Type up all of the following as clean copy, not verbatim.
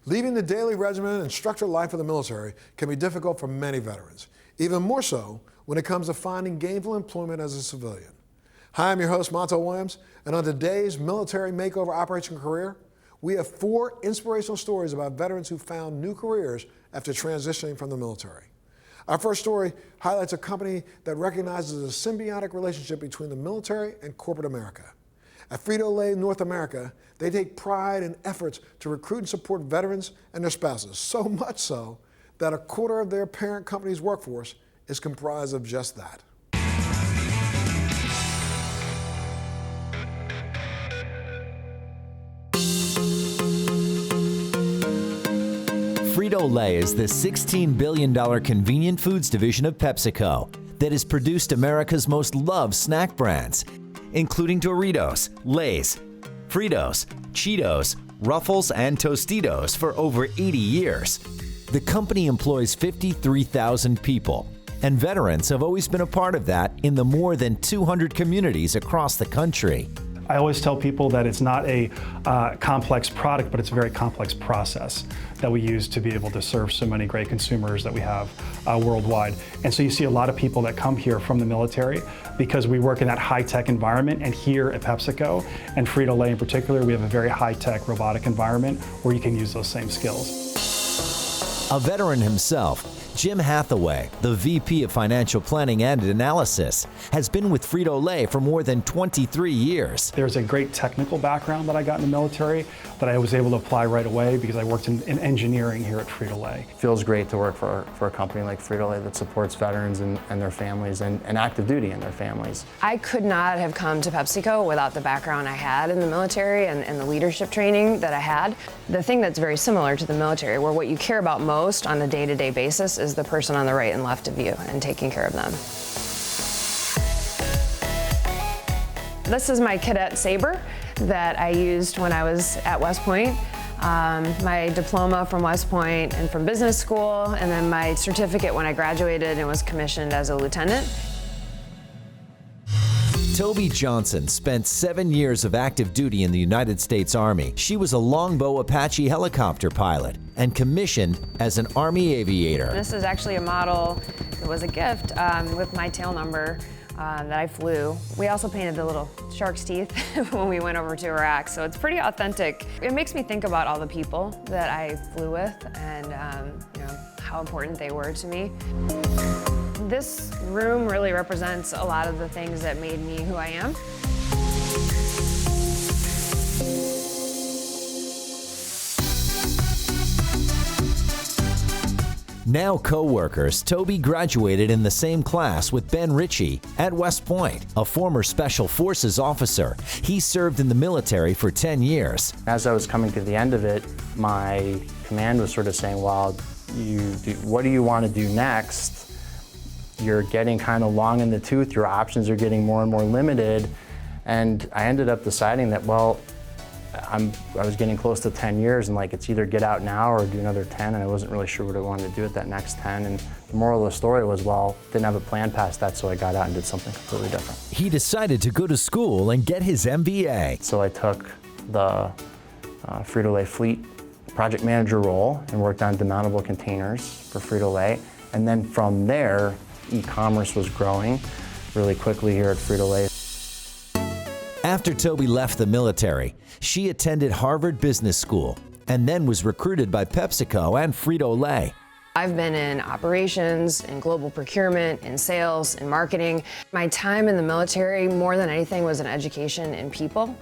Leaving the daily regimen and structured life of the military can be difficult for many veterans, even more so when it comes to finding gainful employment as a civilian. Hi, I'm your host, Montel Williams, and on today's Military Makeover Operation Career, we have 4 inspirational stories about veterans who found new careers after transitioning from the military. Our first story highlights a company that recognizes a symbiotic relationship between the military and corporate America. At Frito-Lay North America, they take pride in efforts to recruit and support veterans and their spouses, so much so that a quarter of their parent company's workforce is comprised of just that. Frito-Lay is the $16 billion convenient foods division of PepsiCo that has produced America's most loved snack brands, including Doritos, Lay's, Fritos, Cheetos, Ruffles, and Tostitos for over 80 years. The company employs 53,000 people, and veterans have always been a part of that in the more than 200 communities across the country. I always tell people that it's not a complex product, but it's a very complex process that we use to be able to serve so many great consumers that we have worldwide. And so you see a lot of people that come here from the military because we work in that high-tech environment, and here at PepsiCo and Frito-Lay in particular, we have a very high-tech robotic environment where you can use those same skills. A veteran himself, Jim Hathaway, the VP of Financial Planning and Analysis, has been with Frito-Lay for more than 23 years. There's a great technical background that I got in the military that I was able to apply right away because I worked in engineering here at Frito-Lay. It feels great to work for a company like Frito-Lay that supports veterans and their families and active duty and their families. I could not have come to PepsiCo without the background I had in the military and the leadership training that I had. The thing that's very similar to the military, where what you care about most on a day-to-day basis is the person on the right and left of you and taking care of them. This is my cadet saber that I used when I was at West Point. My diploma from West Point and from business school, and then my certificate when I graduated and was commissioned as a lieutenant. Toby Johnson spent 7 years of active duty in the United States Army. She was a Longbow Apache helicopter pilot and commissioned as an Army aviator. This is actually a model that was a gift with my tail number that I flew. We also painted the little shark's teeth when we went over to Iraq, so it's pretty authentic. It makes me think about all the people that I flew with and how important they were to me. This room really represents a lot of the things that made me who I am. Now co-workers, Toby graduated in the same class with Ben Ritchie at West Point, a former Special Forces officer. He served in the military for 10 years. As I was coming to the end of it, my command was sort of saying, well, what do you want to do next? You're getting kind of long in the tooth, your options are getting more and more limited, and I ended up deciding that, well, I was getting close to 10 years, and like, it's either get out now or do another 10, and I wasn't really sure what I wanted to do at that next 10, and the moral of the story was, well, didn't have a plan past that, so I got out and did something completely different. He decided to go to school and get his MBA. So I took the Frito-Lay Fleet project manager role and worked on demountable containers for Frito-Lay, and then from there, e-commerce was growing really quickly here at Frito-Lay. After Toby left the military, she attended Harvard Business School and then was recruited by PepsiCo and Frito-Lay. I've been in operations, in global procurement, in sales, in marketing. My time in the military, more than anything, was an education in people.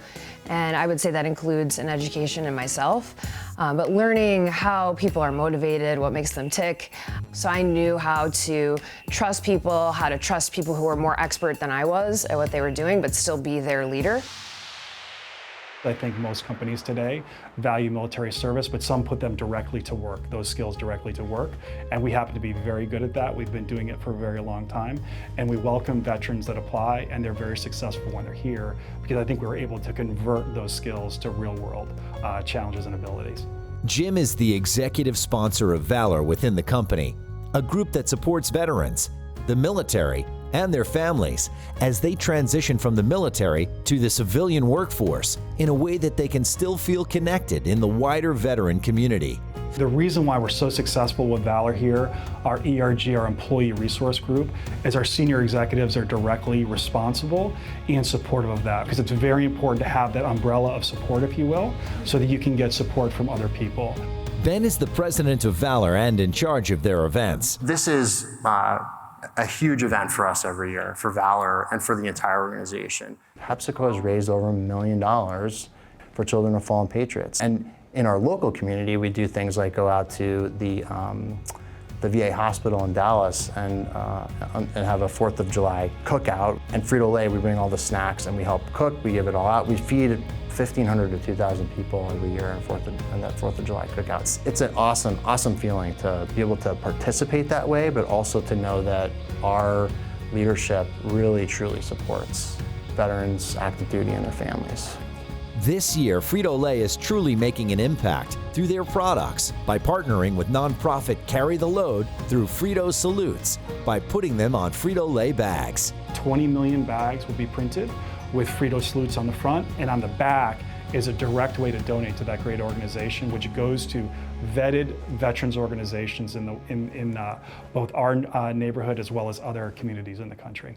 And I would say that includes an education in myself, but learning how people are motivated, what makes them tick. So I knew how to trust people who were more expert than I was at what they were doing, but still be their leader. I think most companies today value military service, but some put them directly to work, those skills directly to work. And we happen to be very good at that. We've been doing it for a very long time. And we welcome veterans that apply, and they're very successful when they're here, because I think we were able to convert those skills to real world challenges and abilities. Jim is the executive sponsor of Valor within the company, a group that supports veterans, the military, and their families as they transition from the military to the civilian workforce in a way that they can still feel connected in the wider veteran community. The reason why we're so successful with Valor here, our ERG, our employee resource group, is our senior executives are directly responsible and supportive of that, because it's very important to have that umbrella of support, if you will, so that you can get support from other people. Ben is the president of Valor and in charge of their events. This is a huge event for us every year, for Valor and for the entire organization. PepsiCo has raised over $1 million for children of fallen patriots. And in our local community, we do things like go out to the VA hospital in Dallas and have a 4th of July cookout. And Frito-Lay, we bring all the snacks and we help cook, we give it all out. We feed 1,500 to 2,000 people every year in that 4th of July cookouts. It's an awesome feeling to be able to participate that way, but also to know that our leadership really, truly supports veterans, active duty, and their families. This year, Frito-Lay is truly making an impact through their products by partnering with nonprofit Carry the Load through Frito Salutes by putting them on Frito-Lay bags. 20 million bags will be printed with Frito Salutes on the front, and on the back is a direct way to donate to that great organization, which goes to vetted veterans organizations in both our neighborhood as well as other communities in the country.